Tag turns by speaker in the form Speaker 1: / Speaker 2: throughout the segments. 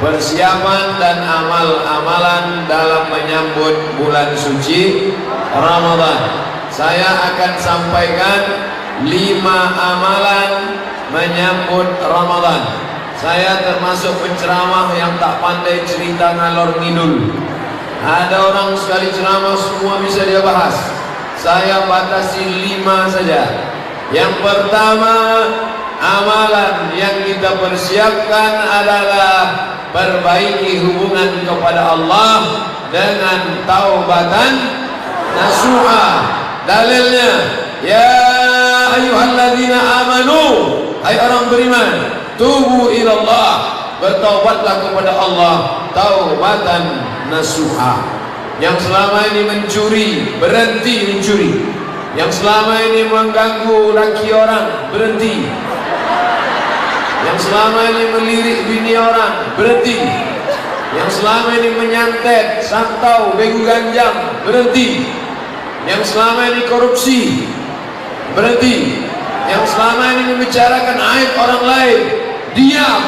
Speaker 1: persiapan dan amal-amalan dalam menyambut bulan suci Ramadan. Saya akan sampaikan 5 amalan menyambut Ramadan. Saya termasuk penceramah yang tak pandai cerita ngalor ngidul. Ada orang sekali ceramah semua bisa dia bahas. Saya batasi 5 saja. Yang pertama, amalan yang kita persiapkan adalah perbaiki hubungan kepada Allah dengan taubatan nasuha. Dalilnya, ya ayyuhalladzina amanu, hai orang beriman, tubu ilallah, bertaubatlah kepada Allah taubatan nasuha. Yang selama ini mencuri, berhenti mencuri. Yang selama ini mengganggu laki orang, berhenti. Yang selama ini melirik bini orang, berhenti. Yang selama ini menyantet, santau, begu ganjang, berhenti. Yang selama ini korupsi, berhenti. Yang selama ini membicarakan aib orang lain, diam.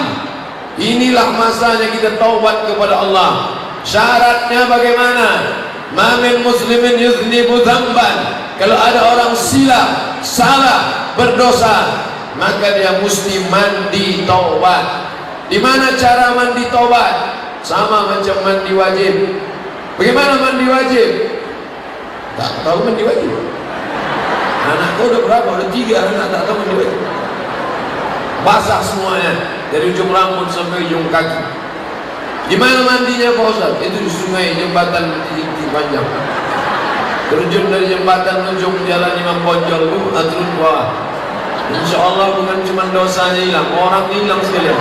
Speaker 1: Inilah masanya kita taubat kepada Allah. Syaratnya bagaimana? Ma min muslimin yuznibu dzamban. Kalau ada orang silap, salah, berdosa, maka dia mesti mandi taubat. Di mana cara mandi taubat? Sama macam mandi wajib. Bagaimana mandi wajib? Tak tahu mandi wajib. Anakku udah berapa? Udah 3 anak tak tahu mandi wajib. Basah semuanya dari ujung rambut sampai ujung kaki. Di mana mandinya Pak Ustaz? Itu di sungai, jembatan di panjang. Terjun dari jembatan ujung jalan Imam Bonjol itu turun ke bawah. Insya Allah bukan cuma dosanya hilang, orang hilang sekalian.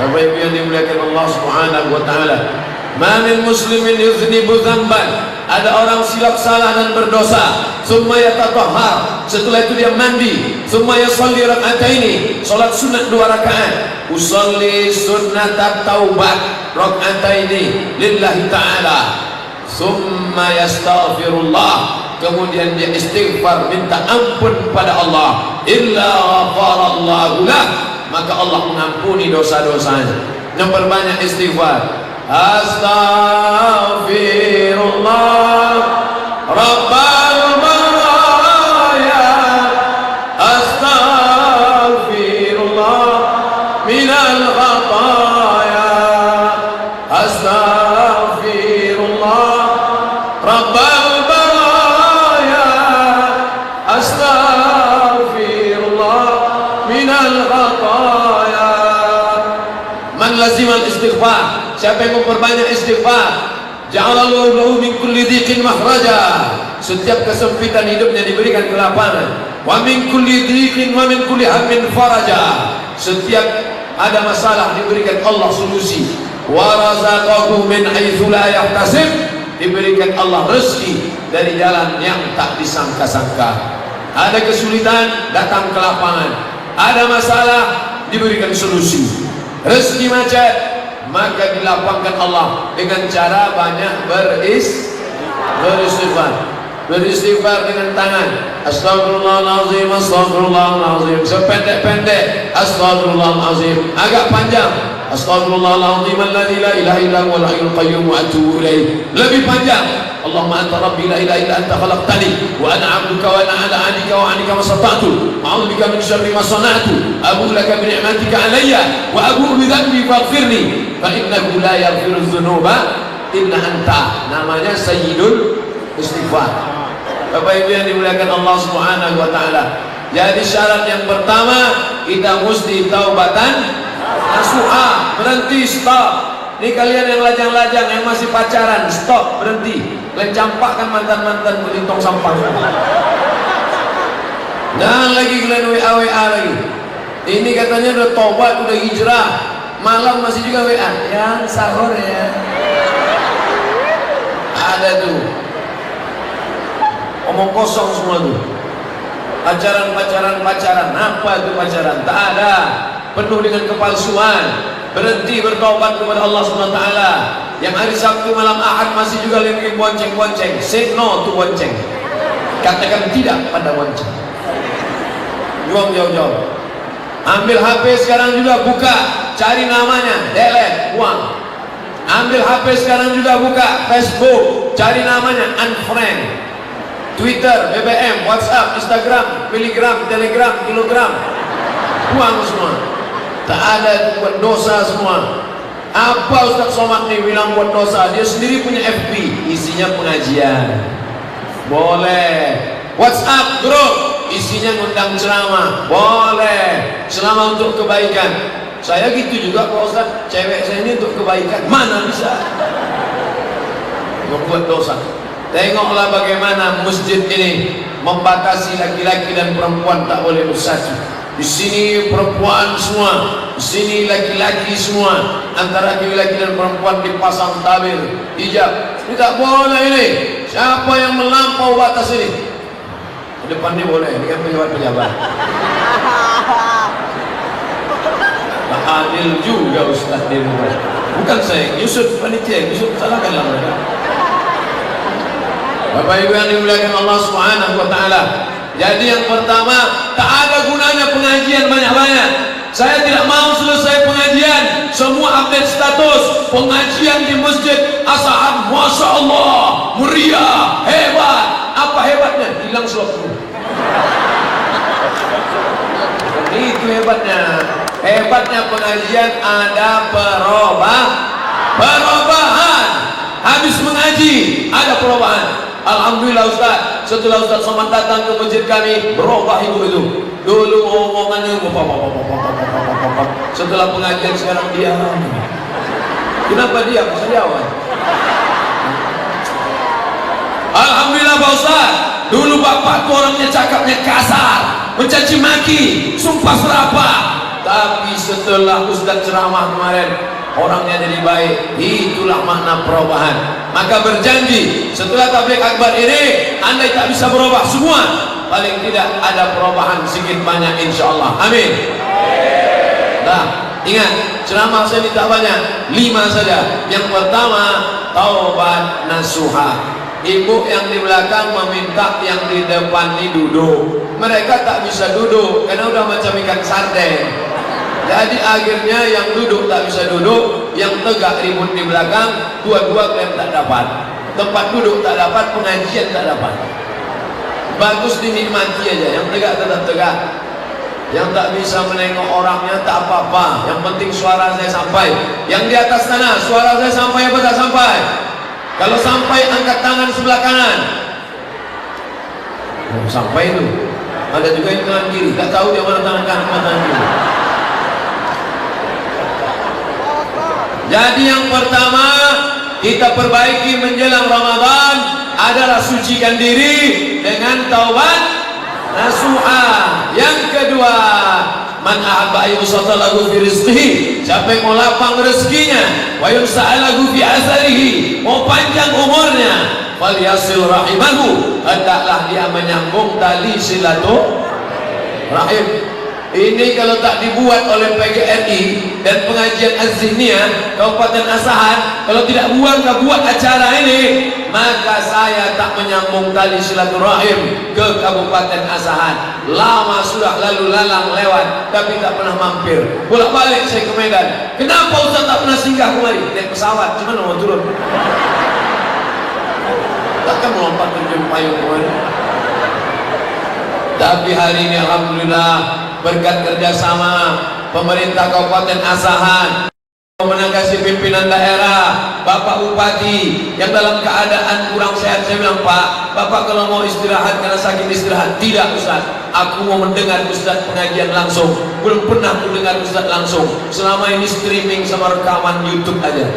Speaker 1: Bapak Ibu yang dimuliakan Allah Subhanahu wa taala. Ma min muslimin yuznibu dzamban. Ada orang silap salah dan berdosa, summa yatatahhar, setelah itu dia mandi, summa yusalli rak'ataini, salat sunat 2 rakaat, usalli sunnat taubat rak'ataini lillahi ta'ala, summa yastaghfirullah, kemudian dia istighfar, minta ampun pada Allah, illa ghafarallahu lah, maka Allah mengampuni dosa-dosanya. Yang berbanyak istighfar. Astaghfirullah Rabbal baraya, astaghfirullah minal khataya, astaghfirullah Rabbal baraya, astaghfirullah minal khataya. Man lazimal istighfar, siapa yang memperbanyak istighfar, ja'alallahu lahu min kulli dhiqin makhraja, setiap kesempitan hidupnya diberikan kelapangan, wa min kulli dhiqin wa min kulli hammin faraja, setiap ada masalah diberikan Allah solusi, wa razaqahu min haitsu la yahtasib, diberikan Allah rezeki dari jalan yang tak disangka-sangka. Ada kesulitan, datang kelapangan. Ada masalah, diberikan solusi. Rezeki macet, maka dilapangkan Allah dengan cara banyak beristighfar dengan tangan. Astagfirullahaladzim, astagfirullahaladzim, sependek-pendek astagfirullahaladzim, agak panjang astagfirullahaladzim alladzi la ilaha illa huwal hayyul qayyum wa atubu ilaih, lebih panjang. Allahumma anta rabbi la ilaha illa anta khalaqtani wa ana 'abduka wa ana 'ala 'ahdika wa 'ahdika mastata'tu a'udzu bika min syarri ma sana'tu abu laka bi ni'matika 'alayya wa abu bi dhanbi faghfirli fa innahu la yaghfiru dzunuba illa anta. Namanya Sayyidul Istighfar. Bapak Ibu yang dimuliakan Allah Subhanahu wa taala. Jadi syarat yang pertama, kita mesti taubatan nasuha, berhenti, stop. Ini kalian yang lajang-lajang, yang masih pacaran, stop, berhenti. Kalian campakkan mantan-mantan berintong sampah. Jangan lagi kalian WA lagi. Ini katanya udah tobat, udah hijrah, malam masih juga WA. Yang sahur ya. Ada tuh. Omong kosong semua tuh. Pacaran. Apa itu pacaran? Tak ada. Penuh dengan kepalsuan. Berhenti bertobat kepada Allah SWT. Yang hari Sabtu malam Ahad masih juga lagi bonceng-bonceng. Say no to bonceng. Katakan tidak pada bonceng. Buang jauh-jauh. Ambil HP sekarang juga, buka cari namanya, delete, buang. Ambil HP sekarang juga, buka Facebook, cari namanya, unfriend. Twitter, BBM, WhatsApp, Instagram, Miligram, Telegram, Kilogram, buang semua. Tak ada, buat dosa semua. Apa Ustaz Somad nih bilang buat dosa? Dia sendiri punya FB, isinya pengajian. Boleh. WhatsApp grup, isinya ngundang ceramah. Boleh. Selama untuk kebaikan. Saya gitu juga Pak Ustaz, cewek saya ini untuk kebaikan. Mana bisa? Membuat dosa. Tengoklah bagaimana masjid ini membatasi laki-laki dan perempuan tak boleh bersatu. Di sini perempuan semua, di sini laki-laki semua. Antara laki-laki dan perempuan dipasang tabir, hijab. Ini tak boleh ini. Siapa yang melampau batas ini? Di depan ini boleh, ini kan pejabat-pejabat. Tak adil juga Ustaz di rumah. Bukan saya, Yusuf panitia, Yusuf salahkanlah mereka. Bapak Ibu yang dimuliakan Allah Subhanahu wa taala. Jadi yang pertama, tak ada gunanya pengajian banyak-banyak. Saya tidak mau selesai pengajian semua update status pengajian di masjid Asahan, Masya Allah, meriah, hebat. Apa hebatnya? Hilang slot. Itu hebatnya. Hebatnya pengajian ada perubahan. Habis mengaji ada perubahan. Alhamdulillah Ustaz, setelah Ustaz Somad datang ke masjid kami, berubah ibu itu. Dulu omongannya setelah pengajian sekarang diam. Kenapa diam? Saya jawab. Alhamdulillah Pak Ustaz, dulu bapak tuh orangnya cakapnya kasar, mencaci maki, sumpah serapah. Tapi setelah Ustaz ceramah kemarin, orangnya jadi baik. Itulah makna perubahan. Maka berjanji setelah tabligh akbar ini, andai tak bisa berubah semua, paling tidak ada perubahan sedikit banyak insyaallah. Amin. Nah, ingat ceramah saya ini tak banyak, 5 saja. Yang pertama, taubat nasuha. Ibu yang di belakang meminta yang di depan ini duduk. Mereka tak bisa duduk karena udah macam ikan sarden. Jadi akhirnya yang duduk tak bisa duduk, yang tegak ribut di belakang, dua-dua klaim tak dapat. Tempat duduk tak dapat, pengajian tak dapat. Bagus dinikmati aja, yang tegak tetap tegak. Yang tak bisa menengok orangnya tak apa-apa, yang penting suara saya sampai. Yang di atas sana, suara saya sampai apa tak sampai? Kalau sampai, angkat tangan sebelah kanan. Oh, sampai itu. Ada juga yang tangan kiri, tak tahu dia mana tangan kanan, mana tangan kiri. Jadi yang pertama kita perbaiki menjelang Ramadan adalah sucikan diri dengan taubat nasuha. Yang kedua, man ahabba ayyusatalahu fi rizqihi, siapa yang mau lapang rezekinya, wa yunsa'alahu fi asarihi, mau panjang umurnya, falyasil rahimahu, hendaklah dia menyambung tali silaturahim. Ini kalau tak dibuat oleh PGRI dan pengajian Az-Zihniyah Kabupaten Asahan, kalau tidak buat acara ini, maka saya tak menyambung tali silaturahim ke Kabupaten Asahan. Lama sudah lalu lalang lewat, tapi tak pernah mampir. Bolak-balik saya ke Medan. Kenapa Ustaz tak pernah singgah kemari? Naik pesawat, cuman mau turun. Takkan melompat terjun payung kemari. Tapi hari ini alhamdulillah berkat kerjasama pemerintah Kabupaten Asahan, menanggapi pimpinan daerah, Bapak Bupati yang dalam keadaan kurang sehat, saya bilang, Pak, Bapak kalau mau istirahat karena sakit istirahat. Tidak Ustaz, aku mau mendengar Ustaz pengajian langsung. Belum pernah mendengar Ustaz langsung, selama ini streaming sama rekaman YouTube aja.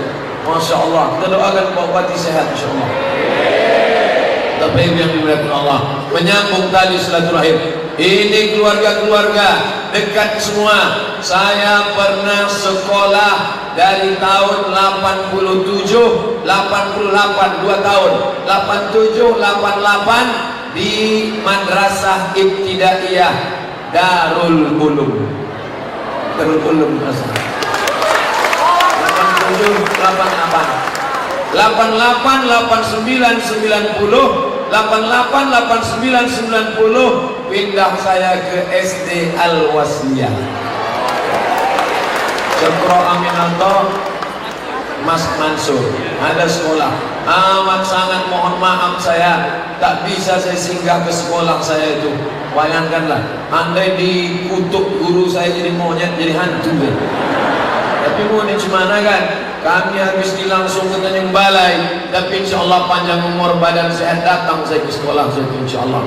Speaker 1: Masya Allah, kita doakan Pak Bupati sehat Insya Allah. Tapi yang dimuliakan Allah, menyambung tali silaturahim. Ini keluarga-keluarga dekat semua. Saya pernah sekolah dari tahun 87, 88, 2 tahun, 87, 88 di Madrasah Ibtidaiyah Darul Ulum. Darul Ulum Madrasah. 87, 88. 88, 89, 90, 88, 89, 90 pindah saya ke SD Al-Wasliyah. Sekro Aminanto Mas Mansur, ada sekolah. Amat sangat mohon maaf saya tak bisa saya singgah ke sekolah saya itu. Bayangkanlah, andai dikutuk guru saya jadi monyet, jadi hantu ya. Tapi mau gimana kan? Kami habis ini langsung ke Tanjung Balai. Tapi insya Allah panjang umur badan sehat datang saya ke sekolah saya insya Allah.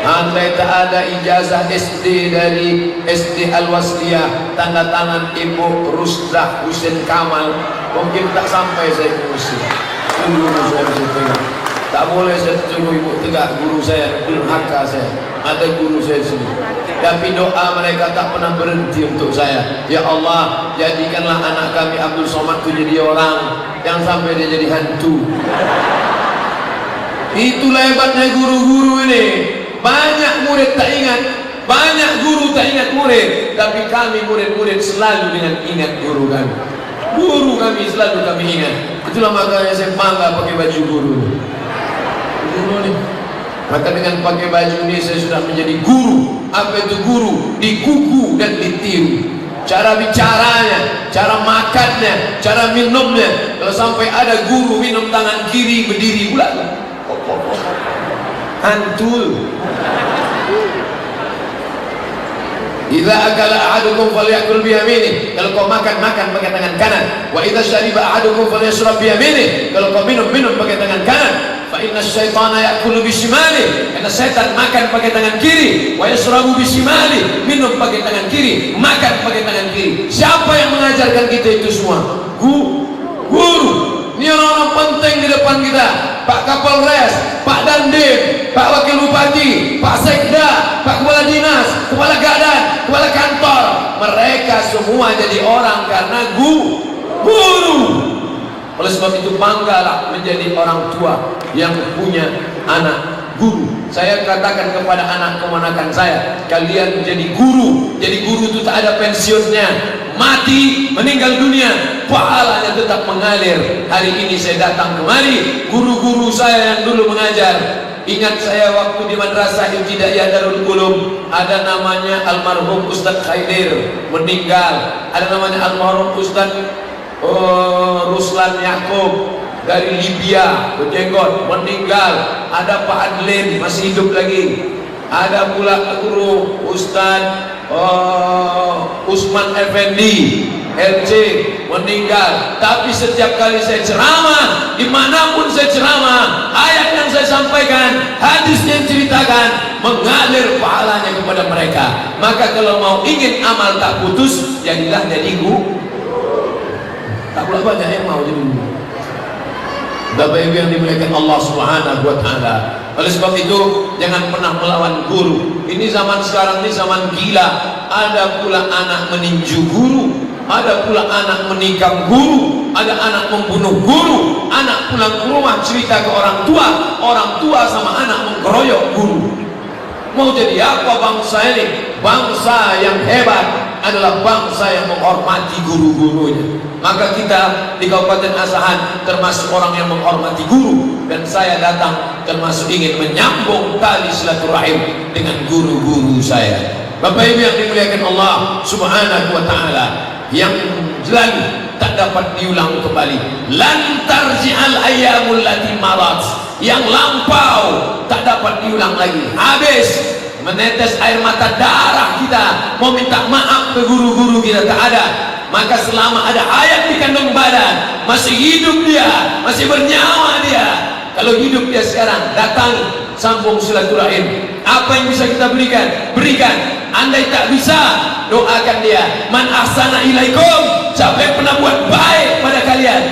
Speaker 1: Andai tak ada ijazah SD dari SD Al-Wasliyah, tanda tangan Ibu Rusdah Husin Kamal, mungkin tak sampai saya ke Mesir. Guru saya bisa tegak. Tak boleh saya suruh ibu tegak, guru saya, durhaka saya. Ada guru saya sini. Tapi doa mereka tak pernah berhenti untuk saya. Ya Allah, jadikanlah anak kami Abdul Somad itu jadi orang, yang sampai dia jadi hantu. Itulah hebatnya guru-guru ini. Banyak murid tak ingat, banyak guru tak ingat murid, tapi kami murid-murid selalu dengan ingat guru kami. Guru kami selalu kami ingat. Itulah makanya saya bangga pakai baju guru. Guru nih. Maka dengan pakai baju ini saya sudah menjadi guru. Apa itu guru? Dikuku dan ditiru. Cara bicaranya, cara makannya, cara minumnya. Kalau sampai ada guru minum tangan kiri berdiri pula, antul. Idza akala ahadukum falyakul bi yaminihi. Kalau kau makan pakai tangan kanan. Wa idza syariba ahadukum falyashrab bi yaminihi. Kalau kau minum pakai tangan kanan. Fa inna syaitana ya'kulu bi shimali. Karena setan makan pakai tangan kiri, wa yashrabu bi shimali. Minum pakai tangan kiri, makan pakai tangan kiri. Siapa yang mengajarkan kita itu semua? Guru. Ini orang-orang penting di depan kita. Pak Kapolres, Pak Dandim, Pak Wakil Bupati, Pak Sekda, Pak Kepala Dinas, Kepala Gadan, Kepala Kantor. Mereka semua jadi orang karena guru. Oleh sebab itu banggalah menjadi orang tua yang punya anak guru. Saya katakan kepada anak kemanakan saya, kalian menjadi guru. Jadi guru itu tak ada pensiunnya. Mati, meninggal dunia, pahalanya tetap mengalir. Hari ini saya datang kemari, guru-guru saya yang dulu mengajar. Ingat saya waktu di Madrasah Ibtidaiyah Darul Ulum, ada namanya almarhum Ustadz Khaidir, meninggal. Ada namanya almarhum Ustadz Ruslan Yakub dari Libya, berjenggot, meninggal. Ada Pak Adlin, masih hidup lagi. Ada pula guru Ustadz Usman Effendi LC, meninggal. Tapi setiap kali saya ceramah, dimanapun saya ceramah, ayat yang saya sampaikan, hadis yang ceritakan, mengalir pahalanya kepada mereka. Maka kalau mau ingin amal tak putus, jadilah jadi guru. Tak pula banyak yang mau jadi guru. Bapak Ibu yang dimuliakan Allah Subhanahu wa Ta'ala. Oleh sebab itu jangan pernah melawan guru. Ini zaman sekarang ini zaman gila. Ada pula anak meninju guru, ada pula anak menikam guru, ada anak membunuh guru, anak pulang ke rumah cerita ke orang tua sama anak mengkeroyok guru. Mau jadi apa bangsa ini? Bangsa yang hebat adalah bangsa yang menghormati guru-gurunya. Maka kita di Kabupaten Asahan termasuk orang yang menghormati guru, dan saya datang termasuk ingin menyambung tali silaturahim dengan guru-guru saya. Bapak Ibu yang dimuliakan Allah Subhanahu wa Ta'ala, yang lalu tak dapat diulang kembali. Lan tarji'al ayyamul lati marat, yang lampau tak dapat diulang lagi. Habis menetes air mata darah kita mau minta maaf ke guru-guru kita, tak ada. Maka selama ada hayat di kandung badan, masih hidup dia, masih bernyawa dia, kalau hidup dia sekarang, datangi, sambung silaturahim. Apa yang bisa kita berikan. Andai tak bisa, doakan dia. Man ahsana ilaikum, siapa yang pernah buat baik pada kalian,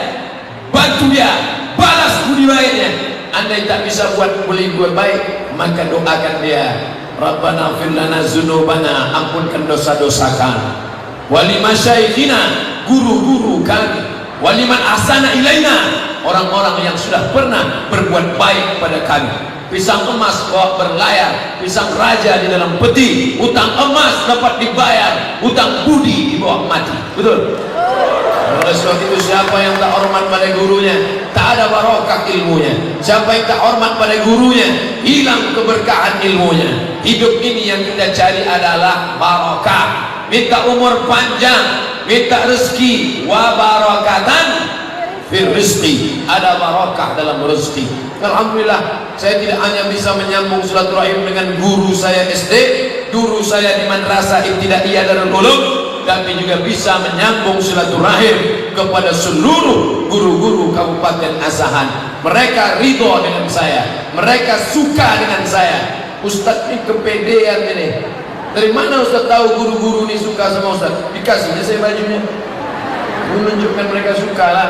Speaker 1: bantu dia, balas budi baiknya. Andai tak bisa buat baik, maka doakan dia. Rabbana fir lana dzunubana, ampunkan dosa-dosa kami. Wali masyaikhina, guru-guru kami. Waliman ahsana ilaina, orang-orang yang sudah pernah berbuat baik pada kami. Pisang emas bawa berlayar, pisang raja di dalam peti. Utang emas dapat dibayar, utang budi dibawa mati. Betul? Oleh sebab itu siapa yang tak hormat pada gurunya, tak ada barokah ilmunya. Siapa yang tak hormat pada gurunya, hilang keberkahan ilmunya. Hidup ini yang kita cari adalah barokah. Minta umur panjang, minta rezeki, wa barakatan fil rizqi, ada barakah dalam rezeki. Alhamdulillah, saya tidak hanya bisa menyambung silaturahim dengan guru saya SD, guru saya di Madrasah Ibtidaiyah Darul Ulum, tapi juga bisa menyambung silaturahim kepada seluruh guru-guru Kabupaten Asahan. Mereka ridho dengan saya, mereka suka dengan saya. Ustadz ini kepedean ini. Dari mana Ustadz tahu guru-guru ini suka sama Ustadz? Dikasihnya saya bajunya, menunjukkan mereka suka lah.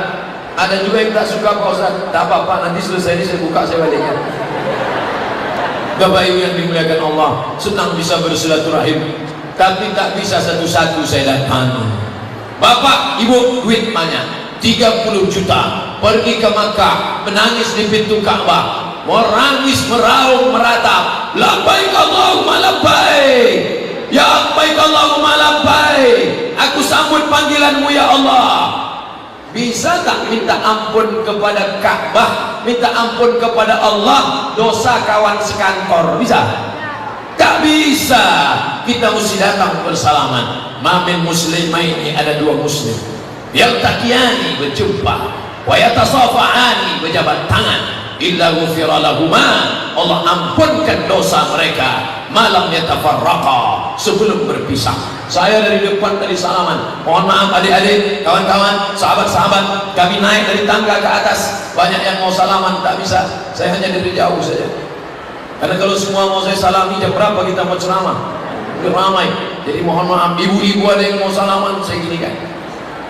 Speaker 1: Ada juga yang tak suka Pak Ustadz, tak apa-apa, nanti selesai ini saya buka, saya balikkan. Bapak Ibu yang dimuliakan Allah, senang bisa bersilaturahim, tapi tak bisa satu-satu saya datang. Bapak Ibu duit banyak, 30 juta, pergi ke Makkah, menangis di pintu Ka'bah, merangis, meraung, meratap, labbaik Allahumma labbaik, ya labbaik Allahumma labbaik, aku sambut panggilanmu ya Allah. Bisa tak minta ampun kepada Ka'bah, minta ampun kepada Allah dosa kawan sekantor? Bisa? Tak bisa. Kita mesti datang bersalaman. Mamin muslimaini, ada dua muslim, yaltaqiyani, berjumpa, wa yatasafa'ani, berjabat tangan, illa ghufira lahuma, Allah ampunkan dosa mereka, malam yatafarraqa, sebelum berpisah. Saya dari depan tadi salaman, mohon maaf adik-adik, kawan-kawan, sahabat-sahabat, kami naik dari tangga ke atas, banyak yang mau salaman, tak bisa, saya hanya dari jauh saja. Karena kalau semua mau saya salami, jam berapa kita mau ceramah? Udah ramai, jadi mohon maaf, ibu-ibu ada yang mau salaman, saya gini kan.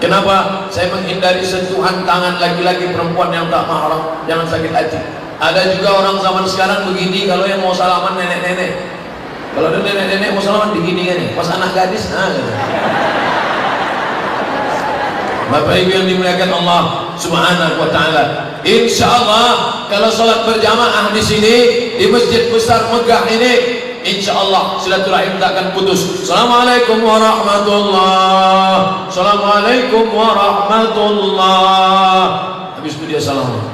Speaker 1: Kenapa? Saya menghindari sentuhan tangan laki-laki perempuan yang tak mahram, jangan sakit hati. Ada juga orang zaman sekarang begini, kalau yang mau salaman nenek-nenek. Kalau ada nenek-nenek mau salaman begini kan nih, pas anak gadis, gitu. Bapak Ibu yang dimuliakan Allah Subhanahu wa taala, insyaallah kalau salat berjamaah di sini di masjid besar megah ini, insyaallah silaturahim tak akan putus. Assalamualaikum warahmatullahi, assalamualaikum warahmatullahi. Habis itu dia salam.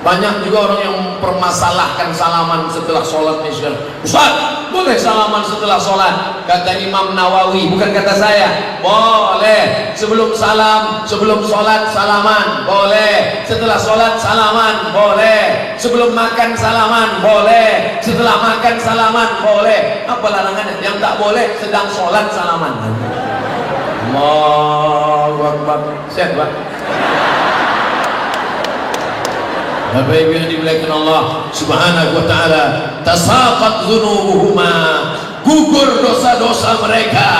Speaker 1: Banyak juga orang yang mempermasalahkan salaman setelah sholat. Ustaz, boleh salaman setelah sholat? Kata Imam Nawawi, bukan kata saya. Boleh. Sebelum salam, sebelum sholat salaman, boleh. Setelah sholat salaman, boleh. Sebelum makan salaman, boleh. Setelah makan salaman, boleh. Apa larangannya? Yang tak boleh sedang sholat salaman. Allahu Akbar. Sehat, Pak? Bapak Ibu yang dimuliakan Allah Subhanahu wa taala, tasaqat dzunubuhuma, gugur dosa-dosa mereka,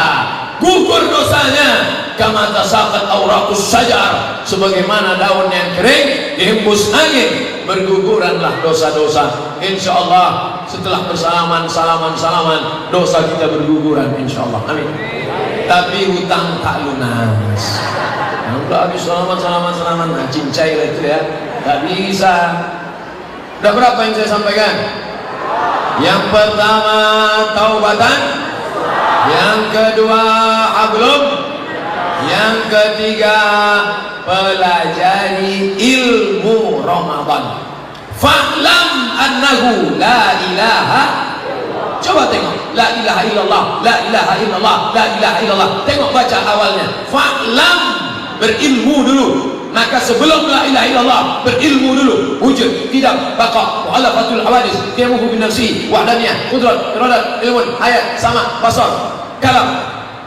Speaker 1: gugur dosanya, kama tasaqat auraqus syajar, sebagaimana daun yang kering dihembus angin, berguguranlah dosa-dosa. Insyaallah setelah bersalaman salaman dosa kita berguguran insyaallah. Amin. Tapi hutang tak lunas. Udah habis salaman, nah cincai lah itu ya, gak bisa. Udah berapa yang saya sampaikan? Yang pertama taubatan, yang kedua hablum, yang ketiga pelajari ilmu Ramadan. Fa'lam annahu la ilaha. Coba tengok, la ilaha illallah, la ilaha illallah, la ilaha illallah. Tengok baca awalnya, fa'lam, berilmu dulu. Maka sebelum la ilaha illallah, berilmu dulu. Wujud, tidak, baqa, mu'alafatul hawadis, qiyamuhu bin nafsi, wahdaniyah, qudrat, iradat, ilmun, hayat, sama, basar, kalam.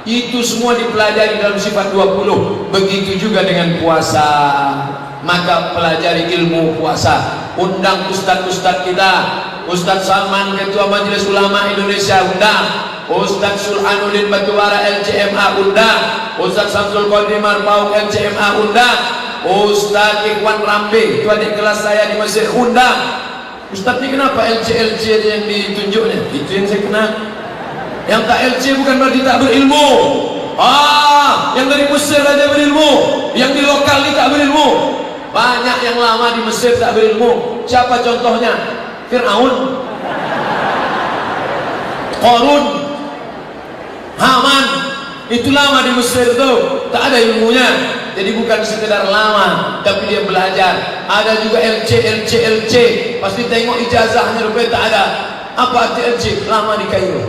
Speaker 1: Itu semua dipelajari dalam sifat 20. Begitu juga dengan puasa. Maka pelajari ilmu puasa. Undang ustaz-ustaz kita, Ustaz Salman Ketua Majelis Ulama Indonesia undang, Ustaz Sulhanuddin Batubara LCMA undang, Ustaz Samsul Qadir Marpauk LCMA undang, Ustaz Ikhwan Rambe itu adik kelas saya di Mesir undang. Ustaz ini kenapa LC yang ditunjuknya? Itu yang saya kenal. Yang tak LC bukan berarti tak berilmu. Yang dari Mesir aja berilmu, yang di lokal ini tak berilmu. Banyak yang lama di Mesir tak berilmu. Siapa contohnya? Fir'aun, Qarun, Haman. Itu lama di Mesir tuh, tak ada ilmunya. Jadi bukan sekedar lama, tapi dia belajar. Ada juga LC. Pasti tengok ijazahnya rupanya tak ada. Apa arti LC? Lama di Kairo.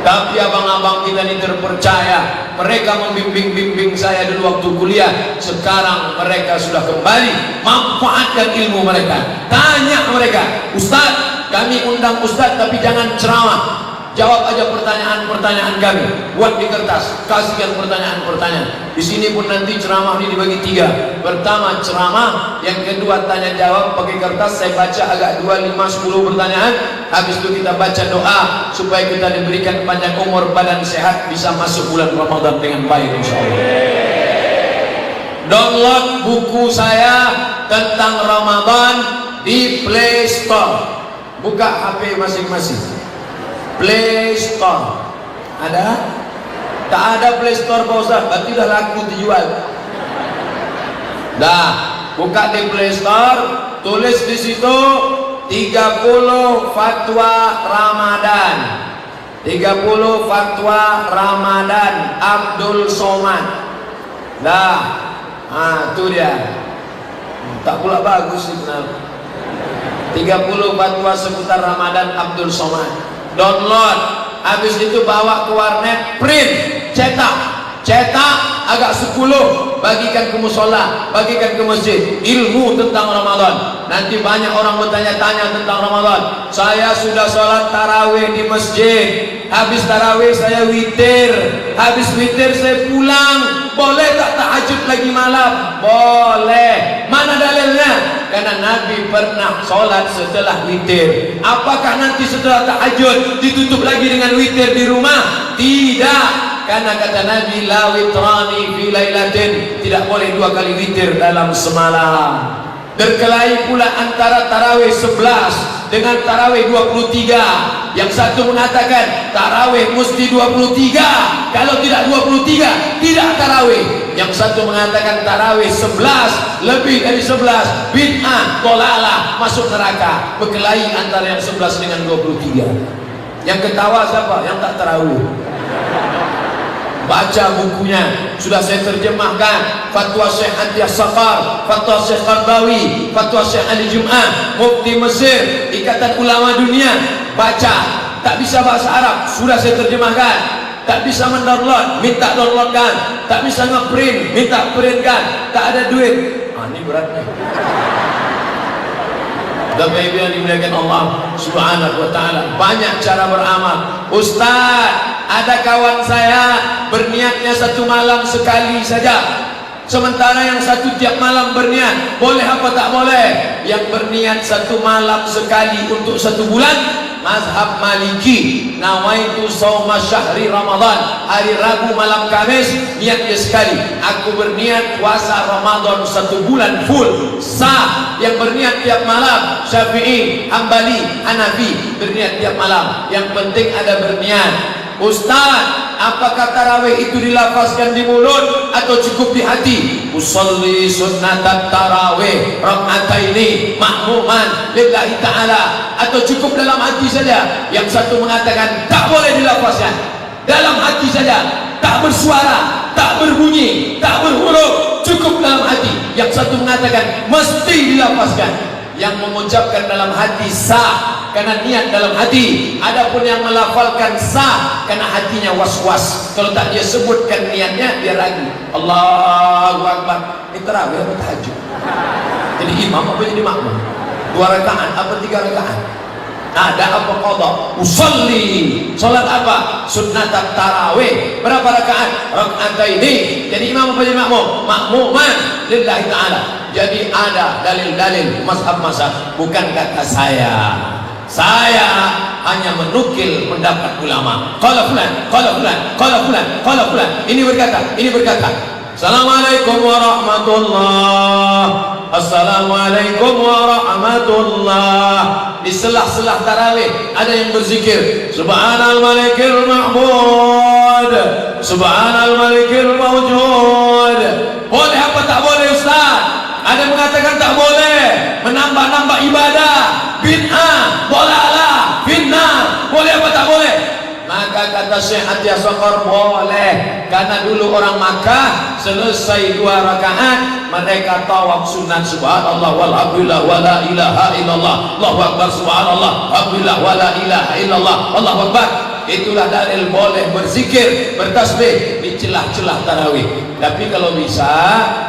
Speaker 1: Tapi abang-abang kita ini terpercaya. Mereka membimbing saya dulu waktu kuliah. Sekarang mereka sudah kembali. Manfaatkan ilmu mereka. Tanya mereka, Ustaz, kami undang Ustaz tapi jangan ceramah. Jawab aja pertanyaan-pertanyaan kami. Buat di kertas, kasihkan pertanyaan-pertanyaan. Di sini pun nanti ceramah ini dibagi 3. Pertama ceramah, yang kedua tanya jawab pakai kertas. Saya baca agak 2, 5, 10 pertanyaan. Habis itu kita baca doa supaya kita diberikan panjang umur, badan sehat, bisa masuk bulan Ramadan dengan baik insyaallah. Download buku saya tentang Ramadan di Play Store. Buka HP masing-masing. Play Store ada? Tak ada Play Store Pak Ustaz, berarti dah laku dijual. Dah, buka di Play Store, tulis di situ 30 fatwa Ramadan. 30 fatwa Ramadan Abdul Somad. Dah, itu dia. Tak pula bagus sebenarnya. 30 fatwa seputar Ramadan Abdul Somad. Download, habis itu bawa ke warnet, print, cetak agak 10, bagikan ke musola, bagikan ke masjid. Ilmu tentang Ramadan. Nanti banyak orang bertanya-tanya tentang Ramadan. Saya sudah sholat tarawih di masjid, habis tarawih saya witir, habis witir saya pulang. Boleh tak tahajud lagi malam? Boleh. Mana dalilnya? Karena Nabi pernah sholat setelah witir. Apakah nanti setelah tahajud ditutup lagi dengan witir di rumah? Tidak. Karena kata Nabi, la witrani fi lailatin, tidak boleh 2 kali witir dalam semalam. Berkelahi pula antara tarawih 11 dengan tarawih 23. Yang satu mengatakan tarawih mesti 23, kalau tidak 23 tidak tarawih. Yang satu mengatakan tarawih 11, lebih dari 11 bid'ah, dhalalah, masuk neraka. Berkelahi antara yang 11 dengan 23. Yang ketawa siapa? Yang tak tarawih. Baca bukunya, sudah saya terjemahkan. Fatwa Syekh Atiyah Saqar, Fatwa Syekh Qardawi, Fatwa Syekh Ali Jum'ah, Mufti Mesir, Ikatan Ulama Dunia. Baca. Tak bisa bahasa Arab, sudah saya terjemahkan. Tak bisa mendownload, minta downloadkan. Tak bisa ngeprint, minta printkan. Tak ada duit. Ini beratnya. Bapak Ibu yang dimuliakan Allah Subhanahu wa taala, banyak cara beramal. Ustaz, ada kawan saya berniatnya 1 malam sekali saja, sementara yang satu tiap malam berniat. Boleh apa tak boleh? Yang berniat 1 malam sekali untuk 1 bulan, mazhab Maliki, nawaitu shauma syahri Ramadan, hari Rabu malam Kamis niat dia sekali, aku berniat puasa Ramadan 1 bulan full, sah. Yang berniat tiap malam, Syafi'i, Hambali, Hanafi, berniat tiap malam. Yang penting ada berniat. Ustaz, apakah tarawih itu dilafazkan di mulut atau cukup di hati? Usolli sunnatat tarawih rak'ataini ma'muman lillahi ta'ala, atau cukup dalam hati saja? Yang satu mengatakan tak boleh dilafazkan, dalam hati saja, tak bersuara, tak berbunyi, tak berhuruf, cukup dalam hati. Yang satu mengatakan mesti dilafazkan. Yang mengucapkan dalam hati sah karena niat dalam hati. Adapun yang melafalkan sah karena hatinya was-was. Kalau tak dia sebutkan niatnya, dia ragu. Allahu Akbar. Ini tarawih apa tahajud? Jadi imam apa jadi makmum? 2 rakaat apa 3 rakaat? Ada apa qadha? Usolli, salat apa? Sunnatat tarawih. Berapa rakaat? Rak'ataini. Jadi imam apa jadi makmum? Makmuman lillahi ta'ala. Jadi ada dalil-dalil mazhab-mazhab, bukan kata saya. Saya hanya menukil pendapat ulama. Qala fulan, qala fulan, qala fulan, qala fulan. Ini berkata, ini berkata. Assalamualaikum warahmatullah. Assalamualaikum warahmatullah. Di selah-selah tarawih ada yang berzikir Subhanal Malikil Mahmud, Subhanal Malikil Mawjud. Boleh apa tak boleh Ustaz? Ada yang mengatakan tak boleh, menambah-nambah ibadah, bid'ah, dhalalah, fitnah. Boleh apa tak boleh? Maka kata Syekh Atiyah Saqar, boleh. Karena dulu orang Makkah selesai 2 rakaat mereka tawaf sunat, subhanallah walhamdulillah wala ilaha illallah, Allahu akbar, subhanallah alhamdulillah wala ilaha illallah, Allahu akbar. itulah dalil boleh berzikir, bertasbih di celah-celah tarawih. Tapi kalau bisa,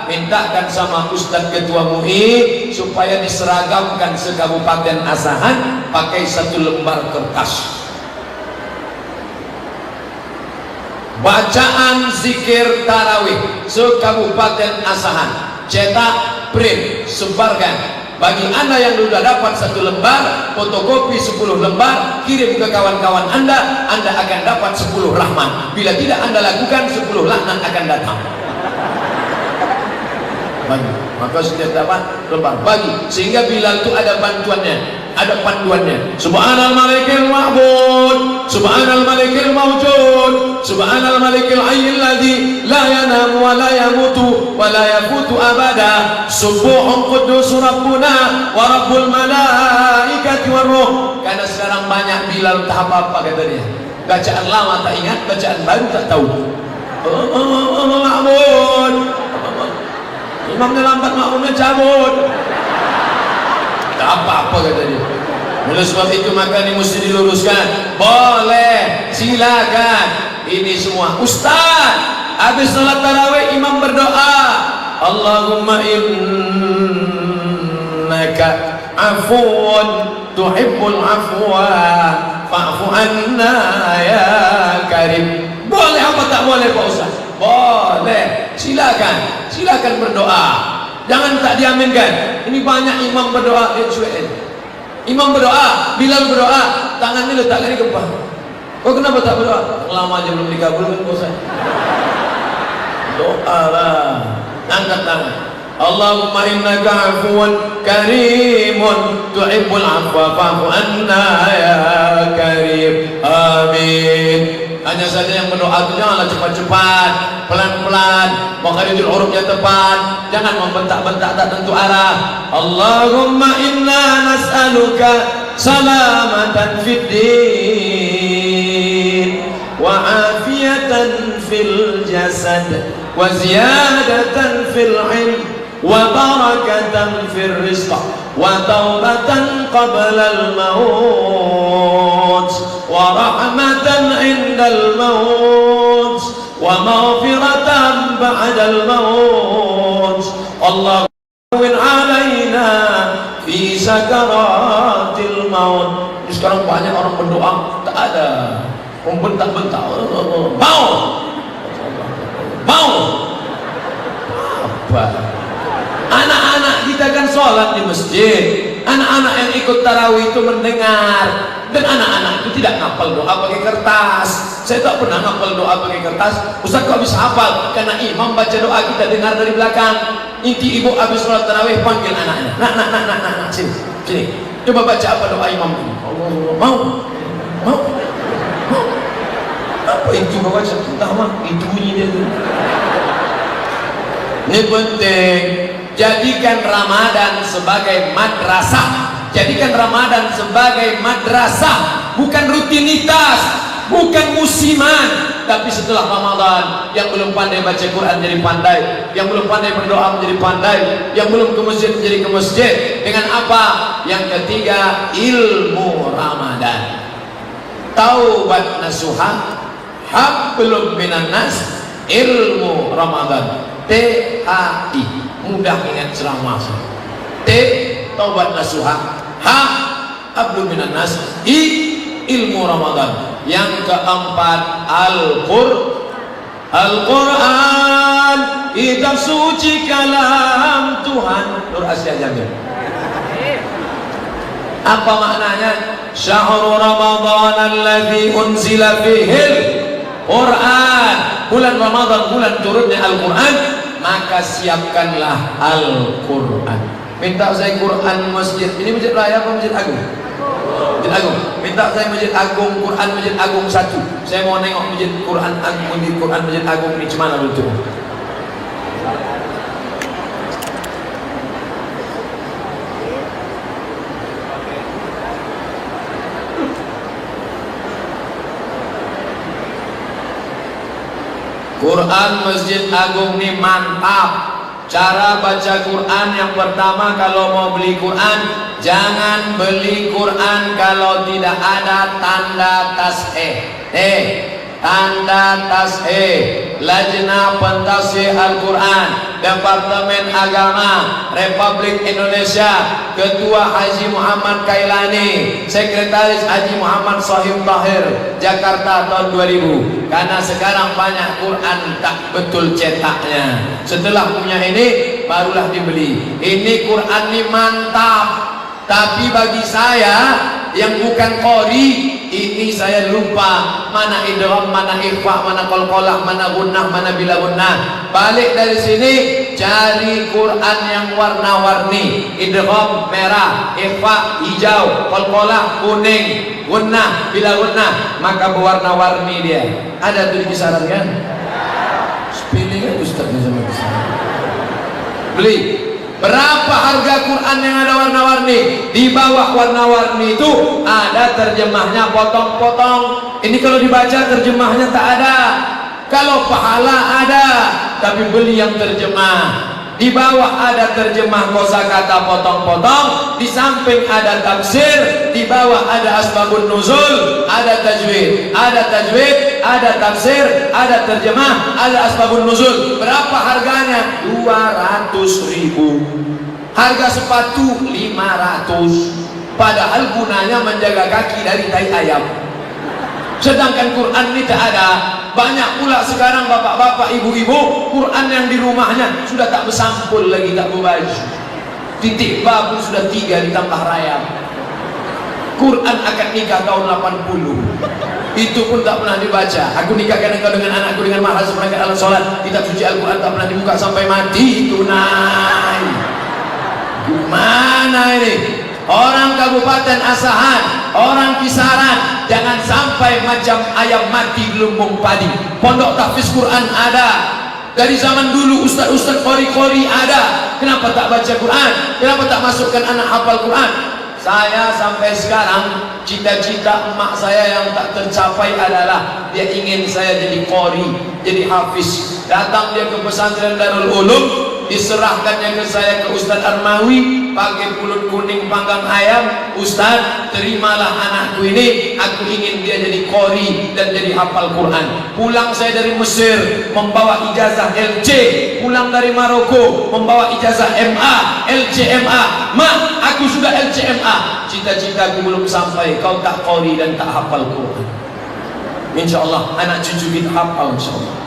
Speaker 1: mintakan sama Ustadz Ketua MUI supaya diseragamkan sekabupaten Asahan pakai 1 lembar kertas. Bacaan zikir tarawih sekabupaten Asahan, cetak, print, sebarkan. Bagi anda yang sudah dapat 1 lembar, fotokopi 10 lembar, kirim ke kawan-kawan anda akan dapat 10 rahmat. Bila tidak anda lakukan, 10 laknat akan datang. Bagi, maka setiap dapat lembar bagi, sehingga bila itu ada bantuannya, ada panduannya. Subhanal malikil ma'bud, subhanal malikil mawjud, subhanal malikil hayyil ladzi la yanamu wa la yamutu wa la yafutu abada, subuhun quddus rabbuna wa rabbul malaikati waruh. Karena sekarang banyak Bilal tak apa-apa kata dia, bacaan lama tak ingat, bacaan baru tak tahu. Ma'bud, imamnya lambat, makmumnya cabut, tak apa-apa kata dia. Oleh sebab itu maka ini mesti diluruskan. Boleh, silakan. Ini semua Ustaz, habis salat tarawih imam berdoa, Allahumma innaka afuwun tuhibbul afwa fa'fu anna ya karim. Boleh apa tak boleh Pak Ustaz? Boleh, silakan, silakan berdoa, jangan tak diaminkan. Ini banyak imam berdoa, imam berdoa, Bilal berdoa, tangannya letakkan di kepala. Kau kenapa tak berdoa? Lama aja belum dikabulkan Pak Ustaz. Doa lah, angkat tangan. Allahumma innaka afuwun karimun tuhibbul afwa fa'fu anna ya karim. Amin. Hanya saja yang berdoa itu janganlah cepat-cepat, pelan-pelan, makharijul hurufnya tepat, jangan membentak-bentak tak tentu arah. Allahumma inna nas'aluka salamatan fid din wa afiyatan fil jasad wa ziyadatan fil ilm wa barakatan fil rizq wa taubatan qabla al-maut wa rahmatan indal maut wa maghfiratan ba'dal maut. Allahumma alaina fi sakaratil maut. Sekarang banyak orang berdoa tak ada membentak-bentak, mau apa? Anak-anak kita kan sholat di masjid, anak-anak yang ikut tarawih itu mendengar, dan anak-anak itu tidak ngapal doa pakai kertas. Saya tak pernah ngapal doa pakai kertas. Ustaz kok bisa hafal? Karena imam baca doa kita dengar dari belakang. Inti ibu habis sholat tarawih panggil anaknya, nak, sini, coba baca apa doa imam ini. Mau apa itu bawa entah mah itu bunyi dia tu. Ini penting. Jadikan Ramadan sebagai madrasah, jadikan Ramadan sebagai madrasah, bukan rutinitas, bukan musiman. Tapi setelah Ramadan, yang belum pandai baca Quran jadi pandai, yang belum pandai berdoa menjadi pandai, yang belum ke masjid menjadi ke masjid. Dengan apa? Yang ketiga, ilmu Ramadan, taubat nasuha, hablum minan nas, ilmu Ramadan. THI, mudah ingat ceramah. T, taubat nasuha, H, hablum minan nas, I, ilmu Ramadan. Yang keempat, Al-Quran, kitab suci kalam Tuhan. Nur Asia Jamil. Apa maknanya? Syahrul Ramadan alladzi unzila fihil Quran. Bulan Ramadan, bulan turunnya Al-Quran, maka siapkanlah Al-Quran. Minta saya Quran masjid. Ini masjid raya apa masjid agung? Masjid agung. Minta saya masjid agung, Quran masjid agung 1. Saya mau nengok masjid Quran agung, Quran masjid agung ini cemana bentuk? Quran Masjid Agung ini mantap. Cara baca Quran yang pertama, kalau mau beli Quran jangan beli Quran kalau tidak ada tanda tas'eh. Tanda tas'eh. Lajnah Pentasih Al-Quran, Departemen Agama Republik Indonesia, Ketua Haji Muhammad Kailani, Sekretaris Haji Muhammad Sohib Tahir, Jakarta tahun 2000. Karena sekarang banyak Quran tak betul cetaknya. Setelah punya ini barulah dibeli. Ini Quran ini mantap. Tapi bagi saya yang bukan qori, ini saya lupa mana idgham, mana ikhfa, mana qalqalah, mana gunnah, mana bila gunnah. Balik dari sini cari Quran yang warna-warni, idgham merah, ikhfa hijau, qalqalah kuning, gunnah bila gunnah, maka berwarna-warni dia. Ada tuh di kisaran kan? Spelling Ustaz sama beli. Berapa harga Quran yang ada warna-warni? Di bawah warna-warni itu ada terjemahnya potong-potong. Ini kalau dibaca terjemahnya tak ada. Kalau pahala ada, tapi beli yang terjemah. Di bawah ada terjemah kosakata potong-potong, di samping ada tafsir, di bawah ada asbabun nuzul, ada tajwid, ada tafsir, ada terjemah, ada asbabun nuzul. Berapa harganya? 200.000. Harga sepatu 500. Padahal gunanya menjaga kaki dari tai ayam. Sedangkan Quran ini tak ada. Banyak pula sekarang bapak-bapak, ibu-ibu, Quran yang di rumahnya sudah tak bersampul lagi, tak berbaju. Titik ba pun sudah 3 ditambah rayap. Quran akad nikah tahun 80. Itu pun tak pernah dibaca. Aku nikahkan engkau dengan anakku dengan mahar seperangkat alat sholat. Kitab suci Al-Quran tak pernah dibuka sampai mati. Itu naik. Gimana ini? Orang Kabupaten Asahan, orang Kisaran, jangan sampai macam ayam mati di lumbung padi. Pondok tahfiz Quran ada. Dari zaman dulu ustaz-ustaz qori-qori ada. Kenapa tak baca Quran? Kenapa tak masukkan anak hafal Quran? Saya sampai sekarang cita-cita emak saya yang tak tercapai adalah dia ingin saya jadi qori, jadi hafiz. Datang dia ke pesantren Darul Ulum, diserahkannya ke saya ke Ustaz Armawi pakai pulut kuning panggang ayam. Ustaz, terimalah anakku ini, aku ingin dia jadi qori dan jadi hafal Quran. Pulang saya dari Mesir membawa ijazah LC, pulang dari Maroko membawa ijazah MA, LCMA. Mak, aku sudah LCMA. Cita-citaku belum sampai, kau tak qori dan tak hafal Quran. InsyaAllah anak cucu kita hafal insyaAllah.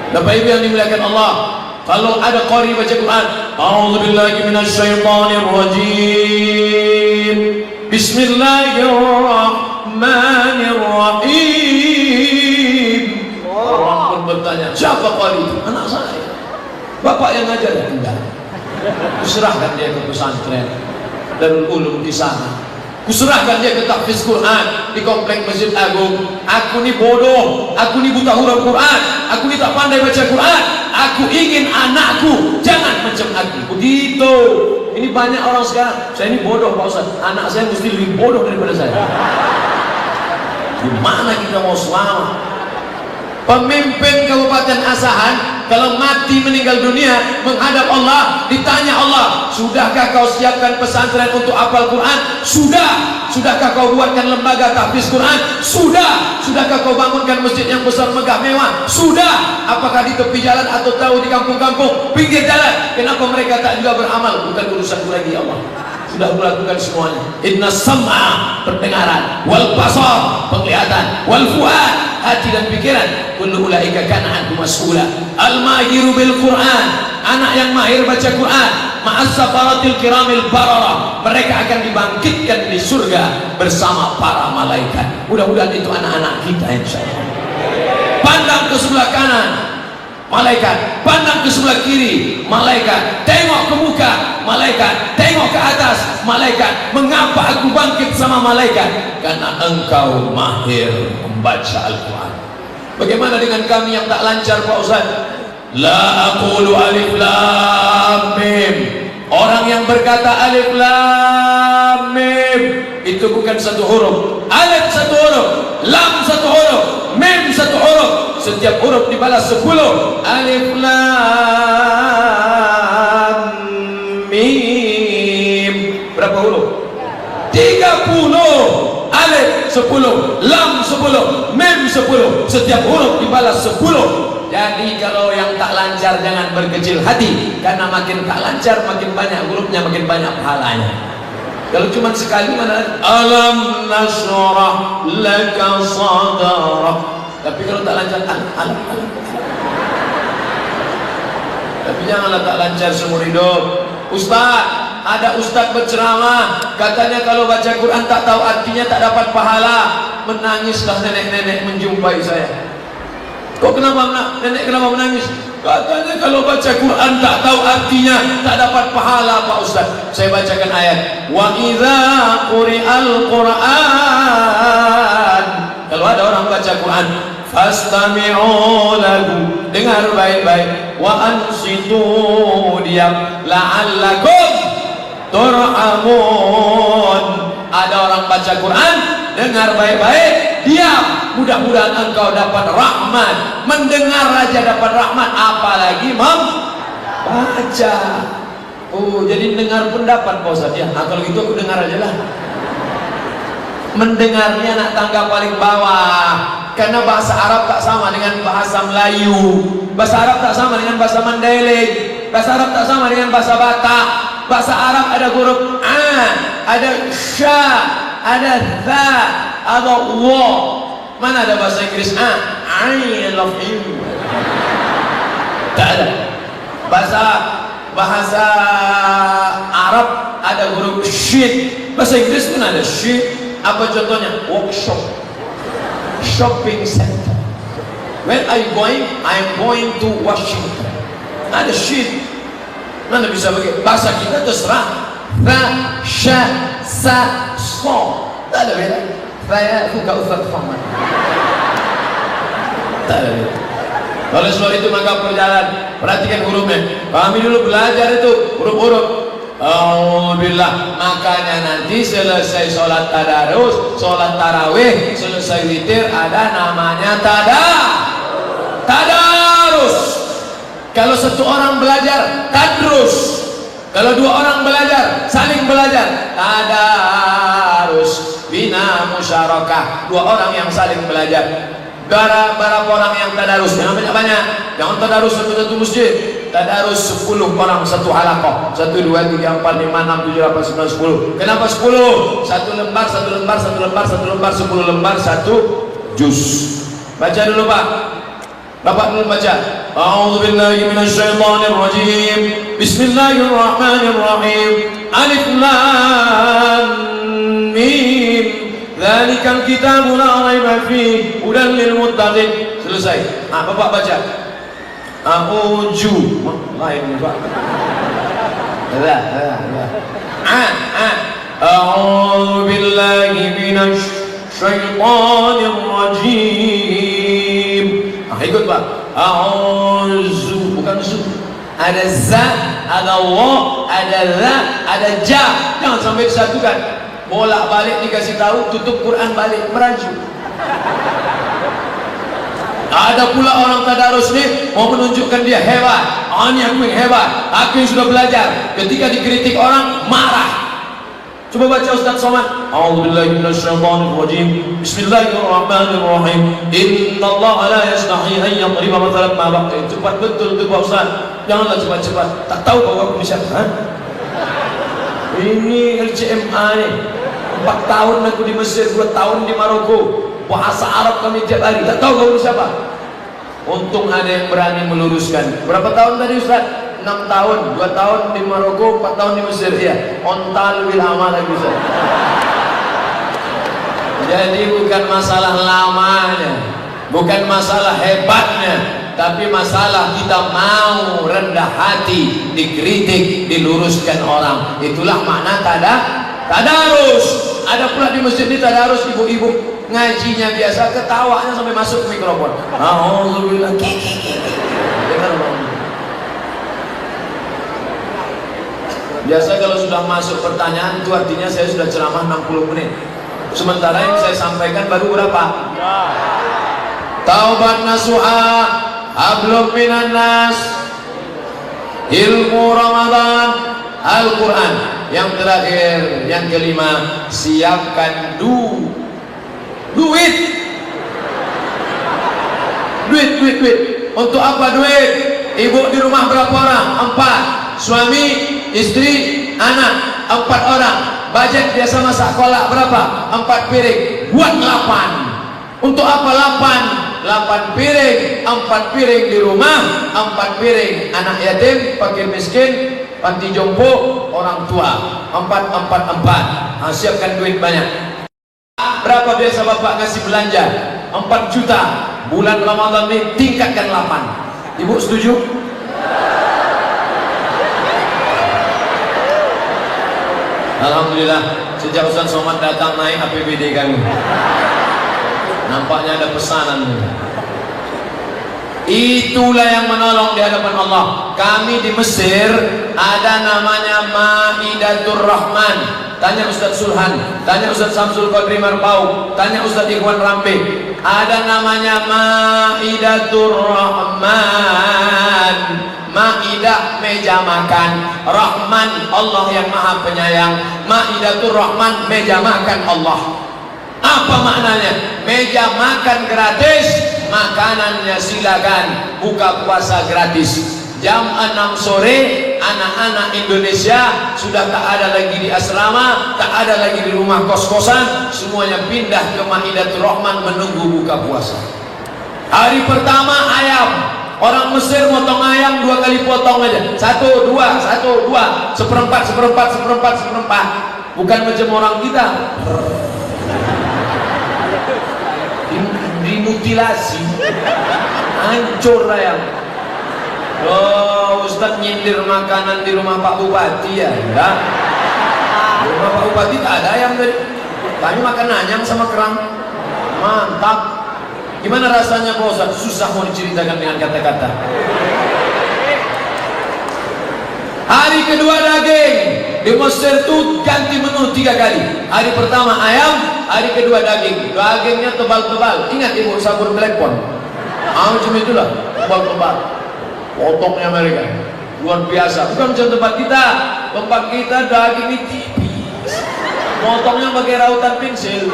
Speaker 1: Bapak Ibu yang dimuliakan Allah, kalau ada qori baca Quran, a'udzubillahi minasyaitonirrajim, bismillahirrahmanirrahim. Orang pun bertanya, siapa qori itu? Anak saya. Bapak yang ngajar? Enggak. Kuserahkan dia ke pesantren Darul Ulum di sana. Kuserahkan dia ke tahfiz Quran di komplek Masjid Agung. Aku ni bodoh, aku ni buta huruf Quran, aku ni tak pandai baca Quran. Aku ingin anakku jangan macam aku. Begitu. Ini banyak orang sekarang, saya ini bodoh Pak Ustaz, anak saya mesti lebih bodoh daripada saya. Gimana kita mau selamat? Pemimpin Kabupaten Asahan kalau mati meninggal dunia menghadap Allah, ditanya Allah, sudahkah kau siapkan pesantren untuk hafal Quran? Sudah. Sudahkah kau buatkan lembaga tahfiz Quran? Sudah. Sudahkah kau bangunkan masjid yang besar megah mewah? Sudah. Apakah di tepi jalan atau tahu di kampung-kampung, pinggir jalan? Kenapa mereka tak juga beramal? Bukan urusanku lagi ya Allah. Sudah melakukan semuanya. Inna sam'a, pendengaran, wal basar, penglihatan, wal fuad, hati dan pikiran, kullu ulaika kana anhu mas'ula. Al mahiru bil Quran, anak yang mahir baca Quran, ma'as safaratil kiramil barara, mereka akan dibangkitkan di surga bersama para malaikat. Mudah-mudahan itu anak-anak kita insyaallah. Pandang ke sebelah kanan, malaikat. Pandang ke sebelah kiri, malaikat. Tengok ke muka, malaikat. Tengok ke atas, malaikat. Mengapa aku bangkit sama malaikat? Karena engkau mahir membaca Al-Quran. Bagaimana dengan kami yang tak lancar Pak Ustaz? La aqulu alif lam mim. Orang yang berkata alif lam mim itu bukan satu huruf. Alif satu huruf, lam satu huruf, mim satu huruf. Setiap huruf dibalas 10. Alif lam mim. Berapa huruf? 10, lam 10, mem 10, setiap huruf dibalas 10. Jadi kalau yang tak lancar jangan berkecil hati, karena makin tak lancar makin banyak hurufnya, makin banyak pahalanya. Kalau cuma sekali mana alam nasrah laka sadrak. Tapi kalau tak lancar alam. Tapi janganlah tak lancar seumur hidup. Ustaz, ada ustaz berceramah, katanya kalau baca Quran tak tahu artinya tak dapat pahala. Menangislah nenek-nenek menjumpai saya. Kok kenapa nenek kenapa menangis? Katanya kalau baca Quran tak tahu artinya tak dapat pahala Pak Ustaz. Saya bacakan ayat. Wa idza quri'al Quran. Kalau ada orang baca Quran, fastami'u lahu, dengar baik-baik, wa ansitu, diam, la'allakum turhamun. Ada orang baca Quran, dengar baik-baik, diam, mudah-mudahan engkau dapat rahmat. Mendengar aja dapat rahmat, apalagi membaca. Oh, jadi dengar pendapat Pak Ustaz ya. Nah, kalau gitu aku dengar aja lah. Mendengarnya anak tangga paling bawah, karena bahasa Arab tak sama dengan bahasa Melayu, bahasa Arab tak sama dengan bahasa Mandailing, bahasa Arab tak sama dengan bahasa Batak. Bahasa Arab ada huruf a, ada sya, ada tha, ada wa. Mana ada bahasa Inggris a, I love you? Tak ada. Bahasa Arab ada huruf shin, bahasa Inggris pun ada shin. Apa contohnya? Workshop, shopping center. Where are you going? I am going to Washington. Ada shin. Mana bisa begitu? Bahasa kita terserah. Ra, sya, sa, so. Tak ada beda. Saya suka Ustaz Fahman. Tak ada beda. Oleh sebab itu maka perjalanan, perhatikan hurufnya. Kami dulu belajar itu huruf-huruf. Alhamdulillah. Makanya nanti selesai sholat tadarus, sholat tarawih, selesai witir, ada namanya tadarus. Kalau satu orang belajar, tadrus. Kalau dua orang belajar, saling belajar, tadarus. Bina musyarakah, dua orang yang saling belajar. Berapa orang yang tadarus? Jangan banyak-banyak. Jangan tadarus satu-satu masjid. Tadarus 10 orang satu halaqah. 1, 2, 3, 4, 5, 6, 7, 8, 9, 10. Kenapa 10? Satu lembar, 10 lembar, 1 juz. Baca dulu Pak. Bapak dulu baca. A'udzubillahi minasyaitonir rajim. Bismillahirrahmanirrahim. Alif lam mim. Dzalikal kitabu la raiba fihi hudan lil muttaqin. Selesai. Bapak baca. A'udzu. Lain Pak. A'udzu billahi minasy syaithanir rajim. Ikut Pak. A'udzu, bukan zu. Ada za, ada wa, ada la, ada ja. Jangan sampai disatukan. Bolak-balik dikasih tahu, tutup Quran balik, merajuk. Ada pula orang tadarus ni mau menunjukkan dia hebat. Ini aku yang hebat, aku yang sudah belajar. Ketika dikritik orang, marah. Coba baca Ustaz Somad. A'udzubillahi minasyaitonir rajim. Bismillahirrahmanirrahim. Innallaha la yastahi an yadriba mathalan ma baqi. Cepat betul tu Pak Ustaz. Janganlah cepat-cepat. Tak tahu bahwa aku bisa. Ini LCMA ni. 4 tahun aku di Mesir, 2 tahun di Maroko. Bahasa Arab kami tiap hari. Tak tahu kau siapa. Untung ada yang berani meluruskan. Berapa tahun tadi Ustaz? 6 tahun, 2 tahun di Maroko, 4 tahun di Mesir. Ya, ontal lebih lama lagi Ustaz. Jadi bukan masalah lamanya, bukan masalah hebatnya, tapi masalah kita mau rendah hati, dikritik, diluruskan orang. Itulah makna tadarus. Ada pula di masjid ini tadarus, ibu-ibu ngajinya biasa, ketawanya sampai masuk ke mikrofon. Alhamdulillah. Dengar biasa kalau sudah masuk pertanyaan itu artinya saya sudah ceramah 60 menit. Sementara yang saya sampaikan baru berapa? Taubat nasuha, hablum minan nas, ilmu Ramadan, Al-Quran. Yang terakhir, yang kelima, siapkan Duit. Duit. Untuk apa duit? Ibu di rumah berapa orang? 4. Suami, istri, anak 4 orang. Budget biasa masak kolak berapa? 4 piring. Buat 8. Untuk apa 8 piring? 4 piring di rumah, 4 piring anak yatim, fakir miskin, panti jompo, orang tua. 4. Siapkan duit banyak. Berapa biasa bapak ngasih belanja? 4 juta. Bulan Ramadan ini tingkatkan 8. Ibu setuju? Alhamdulillah, sejak Ustaz Somad datang naik APBD kami. Nampaknya ada pesanan. Itulah yang menolong di hadapan Allah. Kami di Mesir ada namanya Maidatur Rahman. Tanya Ustaz Sulhan, tanya Ustaz Samsul Qadri Marpau, tanya Ustaz Ikhwan Rambe. Ada namanya Maidatur Rahman. Maidah meja makan, Rahman Allah yang Maha Penyayang. Maidatur Rahman meja makan Allah. Apa maknanya? Meja makan gratis, makanannya silakan, buka puasa gratis. Jam 6 sore anak-anak Indonesia sudah tak ada lagi di asrama, tak ada lagi di rumah kos-kosan, semuanya pindah ke Maidatur Rahman menunggu buka puasa. Hari pertama ayam, orang Mesir motong ayam 2 kali potong aja, 1, 2, seperempat, bukan macam orang kita dimutilasi, hancur ayam. Oh, Ustaz nyindir makanan di rumah Pak Bupati ya? Enggak. Di rumah Pak Bupati tak ada ayam tadi. Kami makan anyam sama kerang. Mantap. Gimana rasanya Pak Ustaz? Susah mau diceritakan dengan kata-kata. Hari kedua daging. Di Mesir tuh ganti menu 3 kali. Hari pertama ayam, hari kedua daging. Dagingnya tebal-tebal. Ingat ibu sabur telepon. Macam itulah, tebal-tebal. Potongnya mereka luar biasa. Bukan macam tempat kita daging ini tipis, potongnya pakai rautan pensil.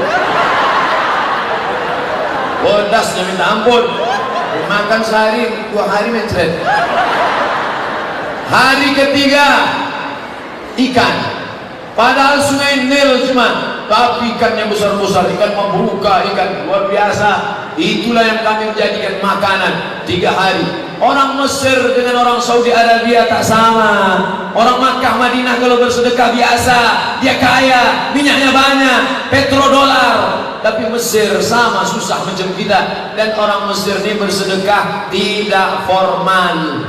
Speaker 1: Pedasnya minta ampun. Makan sehari 2 hari mencret. Hari ketiga ikan, padahal sungai Nil cuma, tapi ikannya besar-besar, ikan membuka, ikan luar biasa. Itulah yang kami menjadikan makanan 3 hari. Orang Mesir dengan orang Saudi Arabia tak sama. Orang Makkah Madinah kalau bersedekah biasa, dia kaya, minyaknya banyak, petrodolar. Tapi Mesir sama susah macam kita. Dan orang Mesir ini bersedekah tidak formal,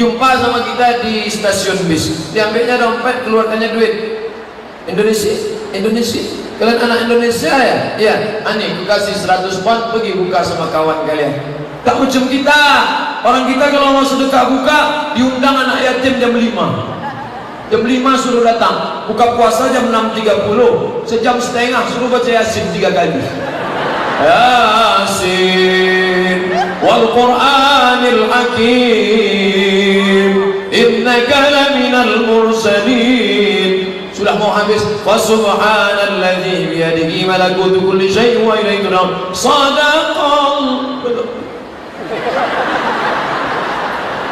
Speaker 1: Jumpa sama kita di stasiun bis, diambilnya dompet, keluarkannya duit. Indonesia. Kalian anak Indonesia ya? Iya. Ani, aku kasih 100 pound, pergi buka sama kawan kalian. Tak macam kita. Orang kita kalau mau sedekah buka, diundang anak yatim jam 5. Jam 5 suruh datang. Buka puasa jam 6.30. Sejam setengah suruh baca Yasin 3 kali. Yasin wal Qur'anil Hakim, innaka laminal mursalin. Sudah mau habis. Fa subhanalladzi biyadihi malakutu kulli syai'in wa ilaihi turja'un. Shadaqal.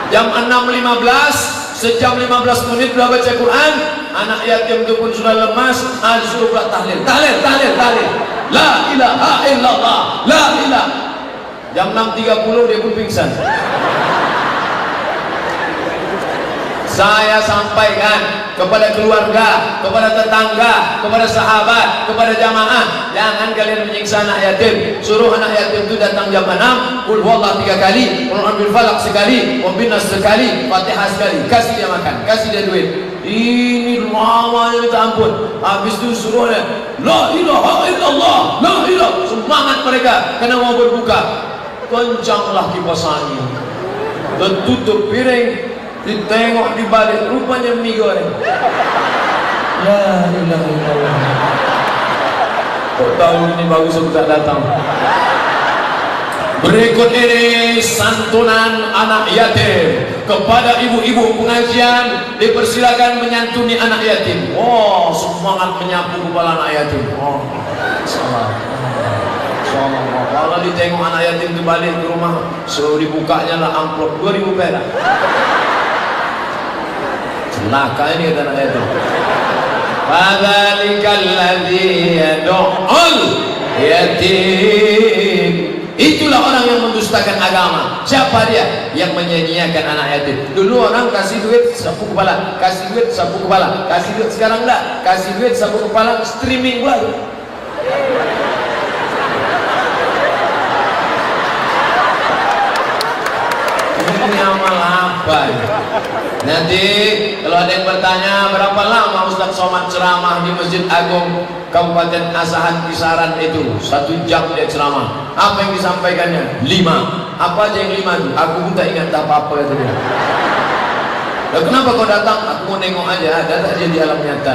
Speaker 1: Jam 6.15, sejam 15 menit sudah baca Quran. Anak yatim itu pun sudah lemas, disuruh buat tahlil. La ilaha illallah, la ilaha. Jam 6.30 dia pun pingsan. Saya sampaikan kepada keluarga, kepada tetangga, kepada sahabat, kepada jamaah, jangan kalian menyiksa anak yatim. Suruh anak yatim itu datang jam 6, qul huwallahu 3 kali, qul a'udzu falaq sekali, wa binnas sekali, Fatihah sekali. Kasih dia makan, kasih dia duit. Ini lamanya minta ampun. Habis itu suruh dia, la ilaha illallah, la ilaha. Semangat mereka karena mau berbuka. Kencanglah kipas angin, tertutup piring, ditengok di balik, rupanya mie goreng. La ilaha illallah. Kok tahu ini bagus aku tak datang. Berikut ini santunan anak yatim. Kepada ibu-ibu pengajian dipersilakan menyantuni anak yatim. Oh, semangat menyapu kepala anak yatim. Oh, salah. Kalau ditengok anak yatim itu balik ke rumah, so dibukanya lah amplop 2000 perak. Celaka ini kata anak yatim. Fadzalikal ladzi yad'ul yatim. Itulah orang yang mendustakan agama. Siapa dia? Yang menyia-nyiakan anak yatim. Dulu orang kasih duit sapu kepala, kasih duit sapu kepala, kasih duit. Sekarang enggak, kasih duit sapu kepala, streaming pula. Ini amal apa ya? Nanti kalau ada yang bertanya berapa lama Ustaz Somad ceramah di Masjid Agung Kabupaten Asahan Kisaran itu, 1 jam dia ceramah. Apa yang disampaikannya? 5. Apa aja yang 5 itu? Aku pun tak ingat apa-apa kata dia. Loh, kenapa kau datang? Aku mau nengok aja. Datang aja di alam nyata.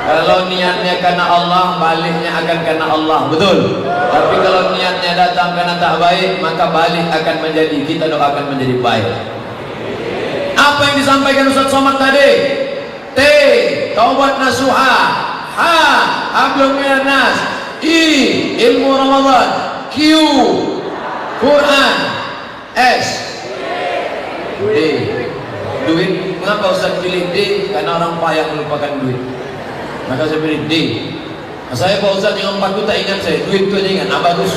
Speaker 1: Kalau niatnya karena Allah, baliknya akan karena Allah, betul. Tapi kalau niatnya datang karena tak baik, maka balik akan menjadi, kita doakan menjadi baik. Apa yang disampaikan Ustaz Somad tadi? T. Taubat nasuha. H. Hablum minan nas. I. Ilmu Ramadan. Q. Quran. S. D. Duit. Mengapa Ustaz pilih D? Karena orang payah melupakan duit. Maka saya pilih D. Saya Pak Ustaz yang 4 itu tak ingat saya. Duit itu aja ingat. Bagus.